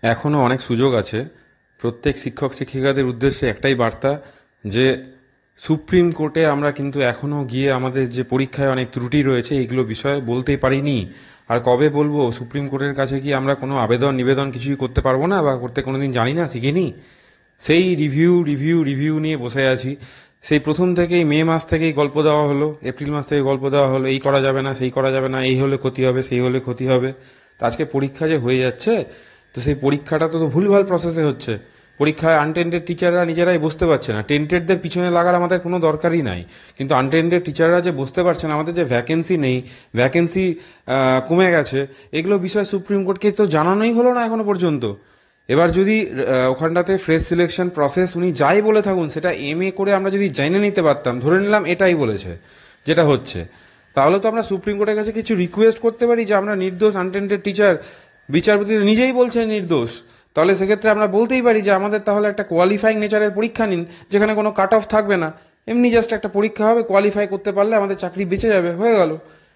এখনও অনেক সুযোগ আছে। প্রত্যেক শিক্ষক শিক্ষিকাদের উদ্দেশ্যে একটাই বার্তা, যে সুপ্রিম কোর্টে আমরা কিন্তু এখনও গিয়ে আমাদের যে পরীক্ষায় অনেক ত্রুটি রয়েছে এইগুলো বিষয়ে বলতেই পারিনি। আর কবে বলবো? সুপ্রিম কোর্টের কাছে কি আমরা কোনো আবেদন নিবেদন কিছুই করতে পারবো না, বা করতে কোনোদিন জানি না, শিখিনি? সেই রিভিউ রিভিউ রিভিউ নিয়ে বসে আছি। সেই প্রথম থেকেই মে মাস থেকেই গল্প দেওয়া হলো, এপ্রিল মাস থেকে গল্প দেওয়া হলো, এই করা যাবে না, সেই করা যাবে না, এই হলে ক্ষতি হবে, সেই হলে ক্ষতি হবে। তো আজকে পরীক্ষা যে হয়ে যাচ্ছে, তো সেই পরীক্ষাটা তো ভুলভাল প্রসেসে হচ্ছে। পরীক্ষায় আনটেন্ডেড টিচাররা নিজেরাই বসতে পারছে না। টেন্টেডদের পিছনে লাগার আমাদের কোনো দরকারই নাই, কিন্তু আনটেন্ডেড টিচাররা যে বসতে পারছে না, আমাদের যে ভ্যাকেন্সি নেই, ভ্যাকেন্সি কমে গেছে, এগুলো বিষয়ে সুপ্রিম কোর্টকে তো জানানোই হলো না এখনো পর্যন্ত। এবার যদি ওখানটাতে ফ্রেশ সিলেকশন প্রসেস উনি যাই বলে থাকুন, সেটা এমএ করে আমরা যদি জেনে নিতে পারতাম, ধরে নিলাম এটাই বলেছে, যেটা হচ্ছে, তাহলে তো আমরা সুপ্রিম কোর্টের কাছে কিছু রিকোয়েস্ট করতে পারি যে আমরা নির্দোষ, আনটেন্ডেড টিচার, বিচারপতি নিজেই বলছেন নির্দোষ। তাহলে সেক্ষেত্রে আমরা বলতেই পারি যে আমাদের তাহলে একটা কোয়ালিফাইং নেচারের পরীক্ষা নিন, যেখানে কোনো কাট অফ থাকবে না। এমনি জাস্ট একটা পরীক্ষা হবে, কোয়ালিফাই করতে পারলে আমাদের চাকরি বেঁচে যাবে, হয়ে গেল।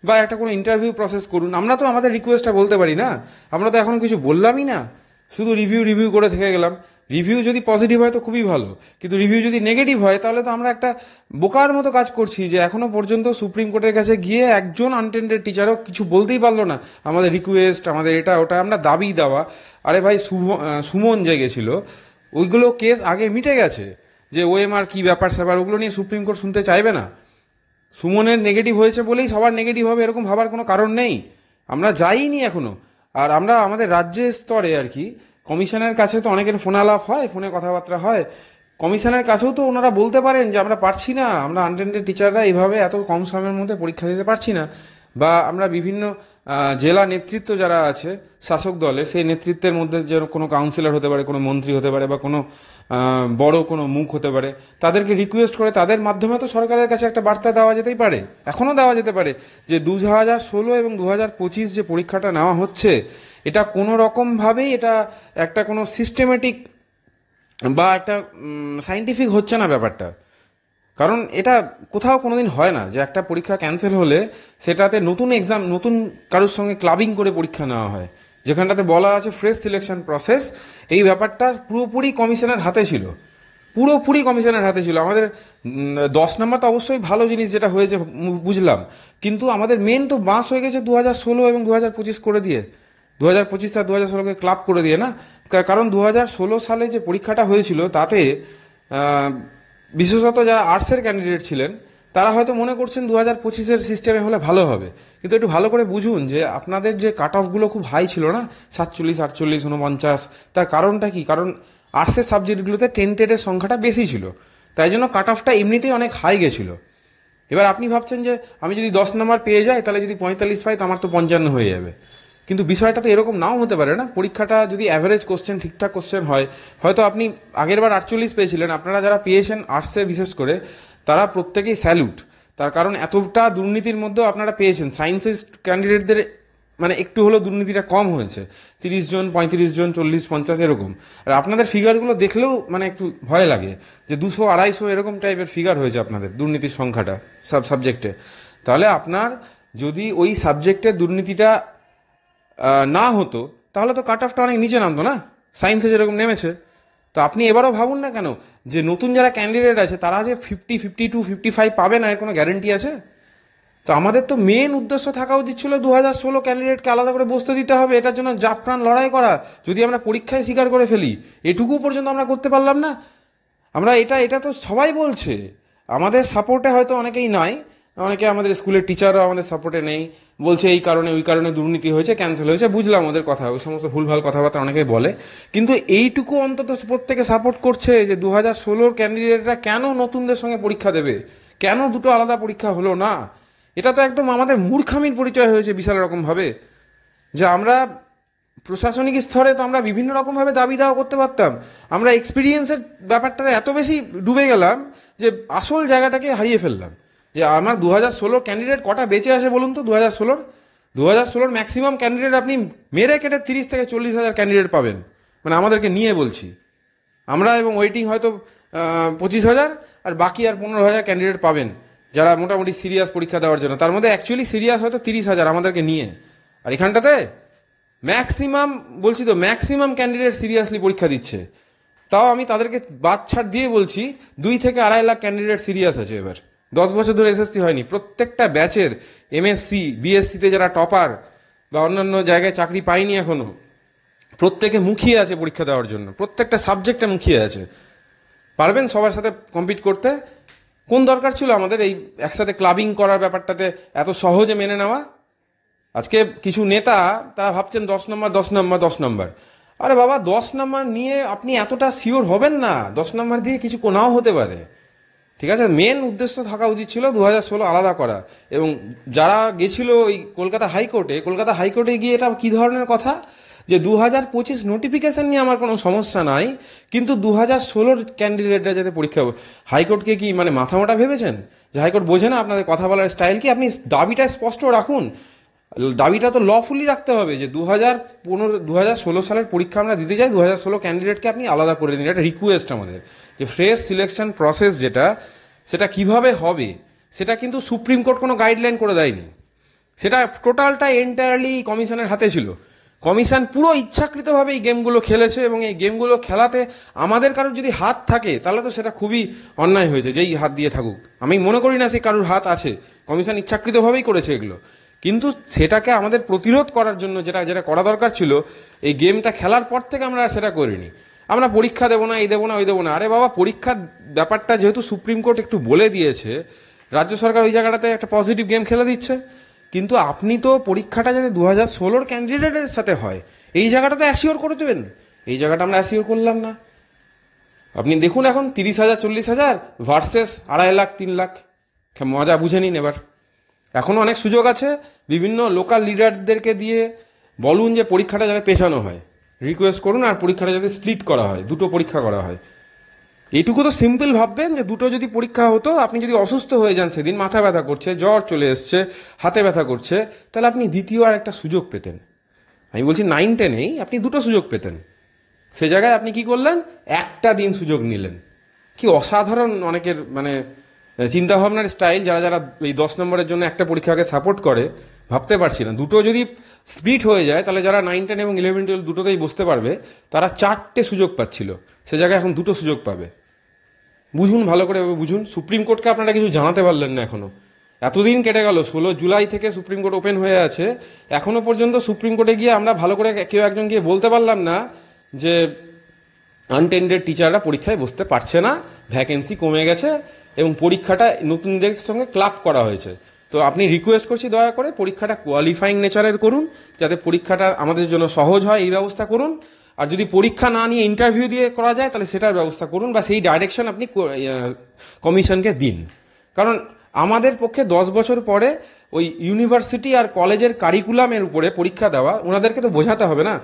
বা একটা কোনো ইন্টারভিউ প্রসেস করুন। আমরা তো আমাদের রিকোয়েস্টটা বলতে পারি না, আমরা তো এখন কিছু বললামই না, শুধু রিভিউ রিভিউ করে থেকে গেলাম। রিভিউ যদি পজিটিভ হয় তো খুবই ভালো, কিন্তু রিভিউ যদি নেগেটিভ হয় তাহলে তো আমরা একটা বোকার মতো কাজ করছি, যে এখনো পর্যন্ত সুপ্রিম কোর্টের কাছে গিয়ে একজন আনটেন্ডেড টিচারও কিছু বলতেই পারলো না। আমাদের রিকোয়েস্ট, আমাদের এটা ওটা, আমরা দাবি দেওয়া। আরে ভাই, সুমন যে গেছিল, ওইগুলো কেস আগে মিটে গেছে। যে ওএমআর কি ব্যাপার স্যাপার, ওগুলো নিয়ে সুপ্রিম কোর্ট শুনতে চাইবে না। সুমনের নেগেটিভ হয়েছে বলেই সবার নেগেটিভ হবে এরকম ভাবার কোনো কারণ নেই। আমরা যাইনি এখনো। আর আমরা আমাদের রাজ্যের স্তরে আর কি, কমিশনের কাছে তো অনেকের ফোন আলাপ হয়, ফোনে কথাবার্তা হয়। কমিশনের কাছেও তো ওনারা বলতে পারেন যে আমরা পারছি না, আমরা আনটেন্ডেড টিচাররা এইভাবে এত কম সময়ের মধ্যে পরীক্ষা দিতে পারছি না। বা আমরা বিভিন্ন জেলা নেতৃত্ব যারা আছে শাসক দলে, সেই নেতৃত্বের মধ্যে যে কোনো কাউন্সিলর হতে পারে, কোনো মন্ত্রী হতে পারে, বা কোনো বড় কোনো মুখ হতে পারে, তাদেরকে রিকোয়েস্ট করে তাদের মাধ্যমে তো সরকারের কাছে একটা বার্তা দেওয়া যেতেই পারে, এখনও দেওয়া যেতে পারে, যে 2016 এবং 2025 যে পরীক্ষাটা নেওয়া হচ্ছে, এটা কোনো রকমভাবেই এটা একটা কোনো সিস্টেমেটিক বা একটা সাইন্টিফিক হচ্ছে না ব্যাপারটা। কারণ এটা কোথাও কোনোদিন হয় না যে একটা পরীক্ষা ক্যান্সেল হলে সেটাতে নতুন এক্সাম, নতুন কারোর সঙ্গে ক্লাবিং করে পরীক্ষা নেওয়া হয়, যেখানটাতে বলা আছে ফ্রেশ সিলেকশন প্রসেস। এই ব্যাপারটা পুরোপুরি কমিশনের হাতে ছিল, পুরোপুরি কমিশনের হাতে ছিল। আমাদের 10 নম্বর তো অবশ্যই ভালো জিনিস যেটা হয়েছে, বুঝলাম, কিন্তু আমাদের মেন তো বাস হয়ে গেছে 2016 এবং 2025 করে দিয়ে, 2025 আর 2016কে ক্লাব করে দিয়ে না। কারণ 2016 সালে যে পরীক্ষাটা হয়েছিল তাতে আহ, বিশেষত যারা আর্টসের ক্যান্ডিডেট ছিলেন, তারা হয়তো মনে করছেন 2025-এর সিস্টেমে হলে ভালো হবে। কিন্তু একটু ভালো করে বুঝুন যে আপনাদের যে কাট অফগুলো খুব হাই ছিল না, 47, 48, 49, তার কারণটা কি? কারণ আর্টসের সাবজেক্টগুলোতে টেন্টেডের সংখ্যাটা বেশি ছিল, তাই জন্য কাট অফটা এমনিতেই অনেক হাই গেছিলো। এবার আপনি ভাবছেন যে আমি যদি 10 নম্বর পেয়ে যাই, তাহলে যদি 45 পাই তো আমার তো 55 হয়ে যাবে। কিন্তু বিষয়টা তো এরকম নাও হতে পারে না। পরীক্ষাটা যদি অ্যাভারেজ কোশ্চেন, ঠিকঠাক কোশ্চেন হয়, হয়তো আপনি আগের বার 48 পেয়েছিলেন, আপনারা যারা পেয়েছেন আর্টসে বিশেষ করে, তারা প্রত্যেকেই স্যালুট। তার কারণ এতটা দুর্নীতির মধ্যেও আপনারা পেয়েছেন। সায়েন্সের ক্যান্ডিডেটদের মানে একটু হলেও দুর্নীতিটা কম হয়েছে, 30 জন, 35 জন, 40, 50 এরকম। আর আপনাদের ফিগারগুলো দেখলেও মানে একটু ভয় লাগে, যে 200, 250 এরকম টাইপের ফিগার হয়েছে আপনাদের দুর্নীতির সংখ্যাটা সব সাবজেক্টে। তাহলে আপনার যদি ওই সাবজেক্টে দুর্নীতিটা না হতো, তাহলে তো কাট অফটা অনেক নিচে নামতো না, সায়েন্সে যেরকম নেমেছে। তো আপনি এবারও ভাবুন না কেন, যে নতুন যারা ক্যান্ডিডেট আছে তারা যে 50, 52, 55 পাবে না, এর কোনো গ্যারেন্টি আছে? তো আমাদের তো মেন উদ্দেশ্য থাকা উচিত ছিল 2016 ক্যান্ডিডেটকে আলাদা করে বসতে দিতে হবে, এটার জন্য জাফরান লড়াই করা। যদি আমরা পরীক্ষায় স্বীকার করে ফেলি, এটুকু পর্যন্ত আমরা করতে পারলাম না। আমরা এটা এটা তো সবাই বলছে, আমাদের সাপোর্টে হয়তো অনেকেই নাই, অনেকে আমাদের স্কুলের টিচাররাও আমাদের সাপোর্টে নেই, বলছে এই কারণে ওই কারণে দুর্নীতি হয়েছে, ক্যান্সেল হয়েছে। বুঝলাম ওদের কথা, ওই সমস্ত ভুলভাল কথাবার্তা অনেকেই বলে, কিন্তু এইটুকু অন্তত প্রত্যেকে সাপোর্ট করছে যে 2016 ক্যান্ডিডেটরা কেন নতুনদের সঙ্গে পরীক্ষা দেবে, কেন দুটো আলাদা পরীক্ষা হলো না। এটা তো একদম আমাদের মূর্খামির পরিচয় হয়েছে বিশাল রকমভাবে। যে আমরা প্রশাসনিক স্তরে তো আমরা বিভিন্ন রকমভাবে দাবি দাওয়া করতে পারতাম, আমরা এক্সপিরিয়েন্সের ব্যাপারটাতে এত বেশি ডুবে গেলাম যে আসল জায়গাটাকে হারিয়ে ফেললাম। যে আমার 2016 ক্যান্ডিডেট কটা বেঁচে আছে বলুন তো? 2016 ম্যাক্সিমাম ক্যান্ডিডেট আপনি মেরে কেটে 30 থেকে 40 হাজার ক্যান্ডিডেট পাবেন, মানে আমাদেরকে নিয়ে বলছি আমরা, এবং ওয়েটিং হয়তো 25 হাজার, আর বাকি আর 15 হাজার ক্যান্ডিডেট পাবেন যারা মোটামুটি সিরিয়াস পরীক্ষা দেওয়ার জন্য। তার মধ্যে অ্যাকচুয়ালি সিরিয়াস হয়তো 30 হাজার আমাদেরকে নিয়ে। আর এখানটাতে ম্যাক্সিমাম, বলছি তো ম্যাক্সিমাম ক্যান্ডিডেট সিরিয়াসলি পরীক্ষা দিচ্ছে। তাও আমি তাদেরকে বাদ ছাড় দিয়ে বলছি 2 থেকে 2.5 লাখ ক্যান্ডিডেট সিরিয়াস আছে এবার। 10 বছর ধরে এসএসসি হয়নি, প্রত্যেকটা ব্যাচের এমএসসি বিএসসিতে যারা টপার বা অন্যান্য জায়গায় চাকরি পায়নি এখনো, প্রত্যেকে মুখিয়ে আছে পরীক্ষা দেওয়ার জন্য, প্রত্যেকটা সাবজেক্টে মুখিয়ে আছে। পারবেন সবার সাথে কম্পিট করতে? কোন দরকার ছিল আমাদের এই একসাথে ক্লাবিং করার ব্যাপারটাতে এত সহজে মেনে নেওয়া? আজকে কিছু নেতা তারা ভাবছেন 10 নম্বর 10 নম্বর 10 নম্বর। আরে বাবা, 10 নম্বর নিয়ে আপনি এতটা শিওর হবেন না, 10 নম্বর দিয়ে কিছু নাও হতে পারে। ঠিক আছে, মেন উদ্দেশ্য থাকা উচিত ছিল 2016 আলাদা করা। এবং যারা গেছিল ওই কলকাতা হাইকোর্টে গিয়ে এটা কি ধরনের কথা যে 2025 নোটিফিকেশন নিয়ে আমার কোনো সমস্যা নাই, কিন্তু 2016 ক্যান্ডিডেটরা যাতে পরীক্ষা। হাইকোর্টকে কি মানে মাথা মোটা ভেবেছেন যে হাইকোর্ট বোঝে না আপনাদের কথা বলার স্টাইল কি? আপনি দাবিটা স্পষ্ট রাখুন, দাবিটা তো লফুলি রাখতে হবে যে 2016 সালের পরীক্ষা আমরা দিতে চাই, 2016 ক্যান্ডিডেটকে আপনি আলাদা করে দিন। এটা রিকোয়েস্ট আমাদের, যে ফ্রেশ সিলেকশন প্রসেস যেটা, সেটা কিভাবে হবে সেটা কিন্তু সুপ্রিম কোর্ট কোনো গাইডলাইন করে দেয়নি। সেটা টোটালটা এন্টায়ারলি কমিশনের হাতে ছিল। কমিশন পুরো ইচ্ছাকৃতভাবে এই গেমগুলো খেলেছে, এবং এই গেমগুলো খেলাতে আমাদের কারোর যদি হাত থাকে তাহলে তো সেটা খুবই অন্যায় হয়েছে, যেই হাত দিয়ে থাকুক। আমি মনে করি না সে কারোর হাত আছে, কমিশন ইচ্ছাকৃতভাবেই করেছে এগুলো। কিন্তু সেটাকে আমাদের প্রতিরোধ করার জন্য যেটা যেটা করা দরকার ছিল, এই গেমটা খেলার পর থেকে আমরা সেটা করিনি। আমরা পরীক্ষা দেবো না, এই দেবো না, ওই দেবো না। আরে বাবা, পরীক্ষার ব্যাপারটা যেহেতু সুপ্রিম কোর্ট একটু বলে দিয়েছে, রাজ্য সরকার ওই জায়গাটাতে একটা পজিটিভ গেম খেলে দিচ্ছে। কিন্তু আপনি তো পরীক্ষাটা যাতে 2016 ক্যান্ডিডেটের সাথে হয় এই জায়গাটা তো অ্যাসিওর করে দেবেন। এই জায়গাটা আমরা অ্যাসিওর করলাম না। আপনি দেখুন এখন 30,000 40,000 ভার্সেস 2.5 লাখ 3 লাখ। মজা বুঝে নিন এবার। এখনও অনেক সুযোগ আছে, বিভিন্ন লোকাল লিডারদেরকে দিয়ে বলুন যে পরীক্ষাটা যাতে পেছানো হয়, রিকোয়েস্ট করুন, আর পরীক্ষাটা যাতে স্প্লিট করা হয়, দুটো পরীক্ষা করা হয়। এইটুকু তো সিম্পল ভাববেন যে দুটো যদি পরীক্ষা হতো, আপনি যদি অসুস্থ হয়ে যান, সেদিন মাথা ব্যথা করছে, জ্বর চলে এসছে, হাতে ব্যথা করছে, তাহলে আপনি দ্বিতীয় আর একটা সুযোগ পেতেন। আমি বলছি 9-10-এই আপনি দুটো সুযোগ পেতেন। সে জায়গায় আপনি কি করলেন? একটা দিন সুযোগ নিলেন। কি অসাধারণ অনেকের মানে চিন্তাভাবনার স্টাইল। যারা যারা এই 10 নম্বরের জন্য একটা পরীক্ষাকে সাপোর্ট করে, ভাবতে পারছি না। দুটো যদি স্প্লিট হয়ে যায় তাহলে যারা 9-10 এবং 11-12 দুটোতেই বসতে পারবে, তারা 4টে সুযোগ পাচ্ছিল, সে জায়গায় এখন দুটো সুযোগ পাবে। বুঝুন, ভালো করে বুঝুন। সুপ্রিম কোর্টকে আপনারা কিছু জানাতে পারলেন না এখনো। এতদিন কেটে গেল, 16 জুলাই থেকে সুপ্রিম কোর্ট ওপেন হয়ে আছে, এখনো পর্যন্ত সুপ্রিম কোর্টে গিয়ে আমরা ভালো করে কেউ একজন গিয়ে বলতে পারলাম না যে আনটেন্ডেড টিচাররা পরীক্ষায় বসতে পারছে না, ভ্যাকেন্সি কমে গেছে এবং পরীক্ষাটা নতুনদের সঙ্গে ক্লাব করা হয়েছে। তো আপনি রিকোয়েস্ট করছি দয়া করে পরীক্ষাটা কোয়ালিফাইং নেচারের করুন, যাতে পরীক্ষাটা আমাদের জন্য সহজ হয়, এই ব্যবস্থা করুন। আর যদি পরীক্ষা না নিয়ে ইন্টারভিউ দিয়ে করা যায় তাহলে সেটার ব্যবস্থা করুন, বা সেই ডাইরেকশন আপনি কমিশনকে দিন। কারণ আমাদের পক্ষে 10 বছর পরে ওই ইউনিভার্সিটি আর কলেজের কারিকুলামের উপরে পরীক্ষা দেওয়া, ওনাদেরকে তো বোঝাতে হবে না,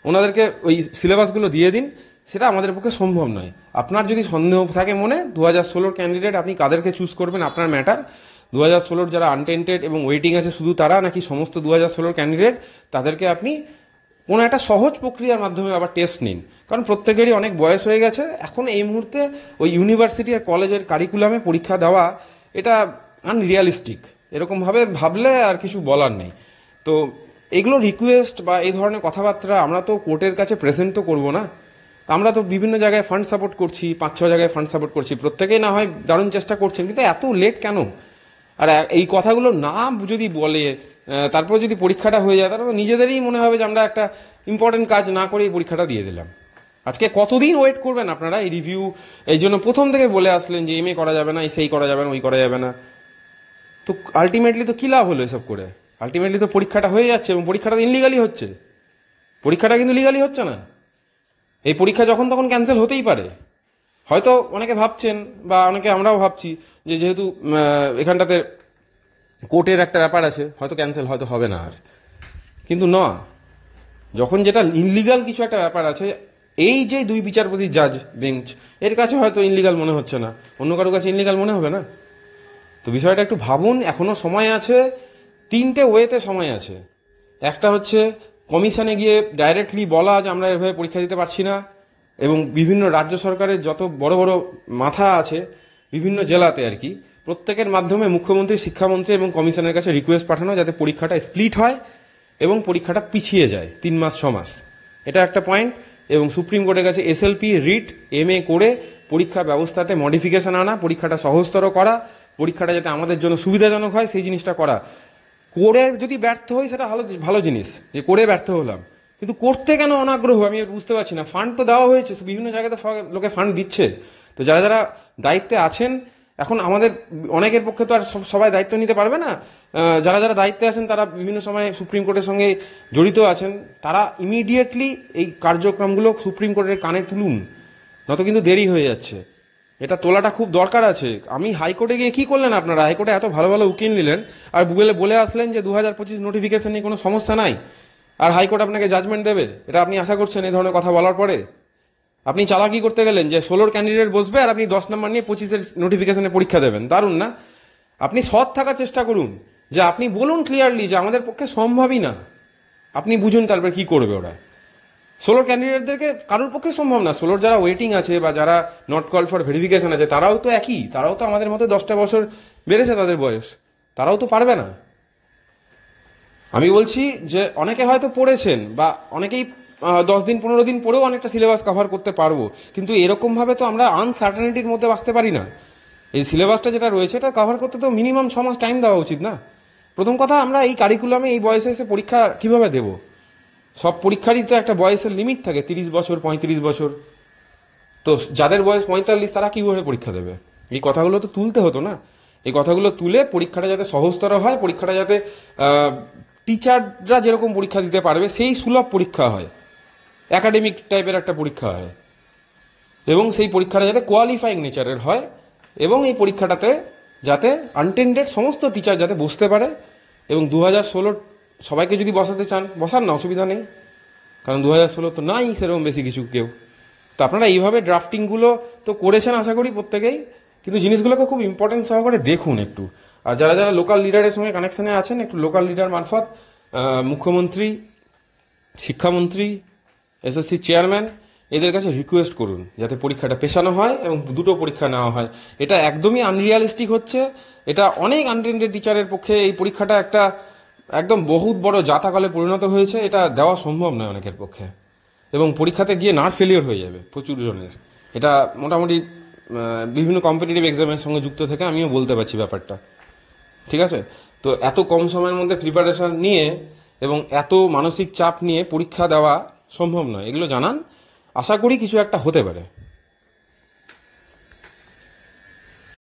ওনাদেরকে ওই সিলেবাসগুলো দিয়ে দিন। সেটা আমাদের পক্ষে সম্ভব নয়। আপনার যদি সন্দেহ থাকে মনে, 2016 ক্যান্ডিডেট আপনি কাদেরকে চুজ করবেন আপনার ম্যাটার। 2016 যারা আনটেন্টেড এবং ওয়েটিং আছে শুধু তারা, নাকি সমস্ত 2016 ক্যান্ডিডেট, তাদেরকে আপনি কোনো একটা সহজ প্রক্রিয়ার মাধ্যমে আবার টেস্ট নিন। কারণ প্রত্যেকেরই অনেক বয়স হয়ে গেছে, এখন এই মুহূর্তে ওই ইউনিভার্সিটি আর কলেজের কারিকুলামে পরীক্ষা দেওয়া এটা আনরিয়ালিস্টিক। এরকমভাবে ভাবলে আর কিছু বলার নেই। তো এগুলো রিকোয়েস্ট বা এই ধরনের কথাবার্তা আমরা তো কোর্টের কাছে প্রেজেন্ট তো করবো না। আমরা তো বিভিন্ন জায়গায় ফান্ড সাপোর্ট করছি, 5-6 জায়গায় ফান্ড সাপোর্ট করছি, প্রত্যেকেই না হয় দারুণ চেষ্টা করছেন, কিন্তু এত লেট কেন? আর এই কথাগুলো না যদি বলে তারপর যদি পরীক্ষাটা হয়ে যায়, তাহলে তো নিজেদেরই মনে হবে যে আমরা একটা ইম্পর্টেন্ট কাজ না করে এই পরীক্ষাটা দিয়ে দিলাম। আজকে কতদিন ওয়েট করবেন আপনারা এই রিভিউ? এই জন্য প্রথম থেকে বলে আসলেন যে এমএ করা যাবে না, এই সেই করা যাবে না, ওই করা যাবে না। তো আলটিমেটলি তো কী লাভ হলো এসব করে? আলটিমেটলি তো পরীক্ষাটা হয়ে যাচ্ছে, এবং পরীক্ষাটা ইনলিগালি হচ্ছে। পরীক্ষাটা কিন্তু লিগালি হচ্ছে না। এই পরীক্ষা যখন তখন ক্যান্সেল হতেই পারে। হয়তো অনেকে ভাবছেন, বা অনেকে আমরাও ভাবছি যে যেহেতু এখানটাতে কোর্টের একটা ব্যাপার আছে, হয়তো ক্যান্সেল হয়তো হবে না আর। কিন্তু না, যখন যেটা ইনলিগাল কিছু একটা ব্যাপার আছে, এই যে 2 বিচারপতি জাজ বেঞ্চ, এর কাছে হয়তো ইনলিগাল মনে হচ্ছে না, অন্য কারোর কাছে ইনলিগাল মনে হবে না। তো বিষয়টা একটু ভাবুন, এখনো সময় আছে। 3টে ওয়েতে সময় আছে। একটা হচ্ছে কমিশনে গিয়ে ডাইরেক্টলি বলা যে আমরা এভাবে পরীক্ষা দিতে পারছি না, এবং বিভিন্ন রাজ্য সরকারের যত বড় বড় মাথা আছে বিভিন্ন জেলাতে আর কি, প্রত্যেকের মাধ্যমে মুখ্যমন্ত্রী, শিক্ষামন্ত্রী এবং কমিশনের কাছে রিকোয়েস্ট পাঠানো যাতে পরীক্ষাটা স্প্লিট হয়, এবং পরীক্ষাটা পিছিয়ে যায় 3 মাস 6 মাস। এটা একটা পয়েন্ট। এবং সুপ্রিম কোর্টের কাছে এসএলপি, রিট, এমএ করে পরীক্ষা ব্যবস্থাতে মডিফিকেশন আনা, পরীক্ষাটা সহজতর করা, পরীক্ষাটা যাতে আমাদের জন্য সুবিধাজনক হয় সেই জিনিসটা করা। করে যদি ব্যর্থ হই সেটা ভালো ভালো জিনিস, যে করে ব্যর্থ হলাম, কিন্তু করতে কেন অনাগ্রহ আমি বুঝতে পারছি না। ফান্ড তো দেওয়া হয়েছে, বিভিন্ন জায়গাতে লোকে ফান্ড দিচ্ছে। তো যারা যারা দায়িত্বে আছেন, এখন আমাদের অনেকের পক্ষে তো আর সবাই দায়িত্ব নিতে পারবে না। যারা যারা দায়িত্বে আছেন তারা বিভিন্ন সময় সুপ্রিম কোর্টের সঙ্গে জড়িত আছেন, তারা ইমিডিয়েটলি এই কার্যক্রমগুলো সুপ্রিম কোর্টের কানে তুলুন, নত কিন্তু দেরি হয়ে যাচ্ছে। এটা তোলাটা খুব দরকার আছে। আমি হাইকোর্টে গিয়ে কি করলেন আপনারা? হাইকোর্টে এত ভালো ভালো উকিল নিলেন আর গুগলে বলে আসলেন যে 2025 নোটিফিকেশন নিয়ে কোনো সমস্যা নাই, আর হাইকোর্ট আপনাকে জাজমেন্ট দেবে, এটা আপনি আশা করছেন এই ধরনের কথা বলার পরে? আপনি চালাকি করতে গেলেন যে 16 ক্যান্ডিডেট বসবে আর আপনি 10 নম্বর নিয়ে 25-এর নোটিফিকেশনে পরীক্ষা দেবেন। দারুণ না? আপনি সৎ থাকার চেষ্টা করুন, যে আপনি বলুন ক্লিয়ারলি যে আমাদের পক্ষে সম্ভবই না। আপনি বুঝুন তারপরে কি করবে ওরা। 16 ক্যান্ডিডেটদেরকে কারোর পক্ষে সম্ভব না। 16 যারা ওয়েটিং আছে বা যারা নট কল ফর ভেরিফিকেশন আছে, তারাও তো একই, তারাও তো আমাদের মতো 10টা বছর বেড়েছে তাদের বয়স, তারাও তো পারবে না। আমি বলছি যে অনেকে হয়তো পড়েছেন বা অনেকেই 10 দিন 15 দিন পরেও অনেকটা সিলেবাস কভার করতে পারবো, কিন্তু এরকমভাবে তো আমরা আনসার্টেনিটির মধ্যে বাঁচতে পারি না। এই সিলেবাসটা যেটা রয়েছে এটা কভার করতে তো মিনিমাম 6 মাস টাইম দেওয়া উচিত না? প্রথম কথা, আমরা এই কারিকুলামে এই বয়সে এসে পরীক্ষা কিভাবে দেব? সব পরীক্ষারই তো একটা বয়সের লিমিট থাকে, 30 বছর 35 বছর। তো যাদের বয়স 45 তারা কীভাবে পরীক্ষা দেবে? এই কথাগুলো তো তুলতে হতো না। এই কথাগুলো তুলে পরীক্ষাটা যাতে সহজতর হয়, পরীক্ষাটা যাতে টিচাররা যেরকম পরীক্ষা দিতে পারবে সেই সুলভ পরীক্ষা হয়, একাডেমিক টাইপের একটা পরীক্ষা হয়, এবং সেই পরীক্ষাটা যাতে কোয়ালিফাইং নেচারের হয়, এবং এই পরীক্ষাটাতে যাতে আনটেন্ডেড সমস্ত টিচার যাতে বসতে পারে। এবং 2016 সবাইকে যদি বসাতে চান বসান না, অসুবিধা নেই, কারণ 2016 তো নাই সেরকম বেশি কিছু কেউ। তো আপনারা এইভাবে ড্রাফটিংগুলো তো করেছেন আশা করি প্রত্যেকেই, কিন্তু জিনিসগুলোকে খুব ইম্পর্টেন্স সহকারে দেখুন একটু। আর যারা যারা লোকাল লিডারের সঙ্গে কানেকশনে আছেন, একটু লোকাল লিডার মারফত মুখ্যমন্ত্রী, শিক্ষামন্ত্রী, এসএসসি চেয়ারম্যান এদের কাছে রিকোয়েস্ট করুন যাতে পরীক্ষাটা পেছানো হয় এবং দুটো পরীক্ষা নেওয়া হয়। এটা একদমই আনরিয়ালিস্টিক হচ্ছে। এটা অনেক আনটেন্ডেড টিচারের পক্ষে এই পরীক্ষাটা একটা একদম বহুত বড় জাতাকলে পরিণত হয়েছে। এটা দেওয়া সম্ভব নয় অনেকের পক্ষে, এবং পরীক্ষাতে গিয়ে নার্ভ ফেলিওর হয়ে যাবে প্রচুর জনের। এটা মোটামুটি বিভিন্ন কম্পিটিটিভ এক্সামের সঙ্গে যুক্ত থেকে আমিও বলতে পারছি ব্যাপারটা, ঠিক আছে? তো এত কম সময়ের মধ্যে প্রিপারেশন নিয়ে এবং এত মানসিক চাপ নিয়ে পরীক্ষা দেওয়া সম্ভব নয়, এগুলো জানান। আশা করি কিছু একটা হতে পারে।